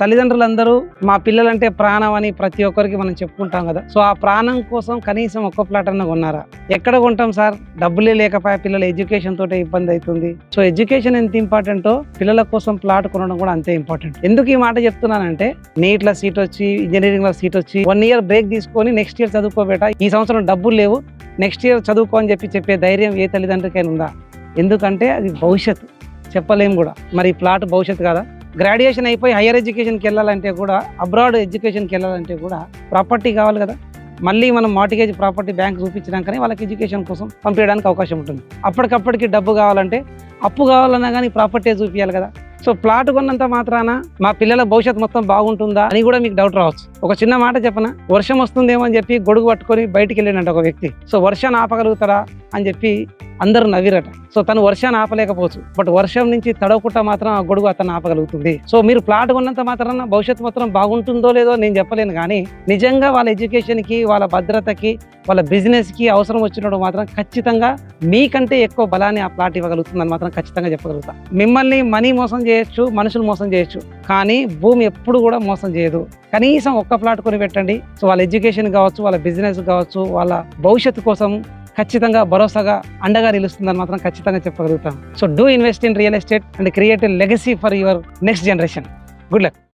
తల్లిదండ్రులందరూ మా పిల్లలంటే ప్రాణం అని ప్రతి ఒక్కరికి మనం చెప్పుకుంటాం కదా. సో ఆ ప్రాణం కోసం కనీసం ఒక్క ప్లాట్ అన్న కొన్నారా? ఎక్కడ కొంటాం సార్? డబ్బులే లేకపోయా, పిల్లల ఎడ్యుకేషన్ తోటే ఇబ్బంది అవుతుంది. సో ఎడ్యుకేషన్ ఎంత ఇంపార్టెంటో పిల్లల కోసం ప్లాట్ కొనడం కూడా అంతే ఇంపార్టెంట్. ఎందుకు ఈ మాట చెప్తున్నానంటే, నీట్లో సీట్ వచ్చి, ఇంజనీరింగ్ లో సీట్ వచ్చి 1 ఇయర్ బ్రేక్ తీసుకొని నెక్స్ట్ ఇయర్ చదువుకోబేట, ఈ సంవత్సరం డబ్బులు లేవు నెక్స్ట్ ఇయర్ చదువుకో అని చెప్పే ధైర్యం ఏ తల్లిదండ్రికైనా ఉందా? ఎందుకంటే అది భవిష్యత్తు, చెప్పలేము కూడా. మరి ప్లాట్ భవిష్యత్తు కదా. గ్రాడ్యుయేషన్ అయిపోయి హైయర్ ఎడ్యుకేషన్కి వెళ్ళాలంటే కూడా, అబ్రాడ్ ఎడ్యుకేషన్కి వెళ్ళాలంటే కూడా ప్రాపర్టీ కావాలి కదా. మళ్ళీ మనం మార్టిగేజ్ ప్రాపర్టీ బ్యాంక్ చూపించినాకనే వాళ్ళకి ఎడ్యుకేషన్ కోసం పంపించడానికి అవకాశం ఉంటుంది. అప్పటికప్పటికి డబ్బు కావాలంటే, అప్పు కావాలన్నా కానీ ప్రాపర్టీ చూపించాలి కదా. సో ప్లాట్ కొన్నంత మాత్రాన మా పిల్లల భవిష్యత్తు మొత్తం బాగుంటుందా అని కూడా మీకు డౌట్ రావచ్చు. ఒక చిన్న మాట చెప్పనా, వర్షం వస్తుందేమో అని చెప్పి గొడుగు పట్టుకొని బయటికి వెళ్ళినట్ట ఒక వ్యక్తి. సో వర్షాన్ని ఆపగలుగుతారా అని చెప్పి అందరూ నవ్విరట. సో తను వర్షాన్ని ఆపలేకపోవచ్చు, బట్ వర్షం నుంచి తడవకుండా మాత్రం ఆ గొడుగు అతను ఆపగలుగుతుంది. సో మీరు ప్లాట్ కొన్నంత మాత్రాన భవిష్యత్తు మాత్రం బాగుంటుందో లేదో నేను చెప్పలేను, కానీ నిజంగా వాళ్ళ ఎడ్యుకేషన్కి, వాళ్ళ భద్రతకి, వాళ్ళ బిజినెస్కి అవసరం వచ్చినప్పుడు మాత్రం ఖచ్చితంగా మీకంటే ఎక్కువ బలాన్ని ఆ ప్లాట్ ఇవ్వగలుగుతుందని మాత్రం ఖచ్చితంగా చెప్పగలుగుతా. మిమ్మల్ని మనీ మోసం చేయొచ్చు, మనుషులు మోసం చేయొచ్చు, కానీ భూమి ఎప్పుడు కూడా మోసం చేయదు. కనీసం ఒక్క ప్లాట్ కొని పెట్టండి. సో వాళ్ళ ఎడ్యుకేషన్ కావచ్చు, వాళ్ళ బిజినెస్ కావచ్చు, వాళ్ళ భవిష్యత్తు కోసం ఖచ్చితంగా భరోసాగా అండగా నిలుస్తుందని మాత్రం ఖచ్చితంగా చెప్పగలుగుతాం. So do invest in real estate and create a legacy for your next generation. Good luck.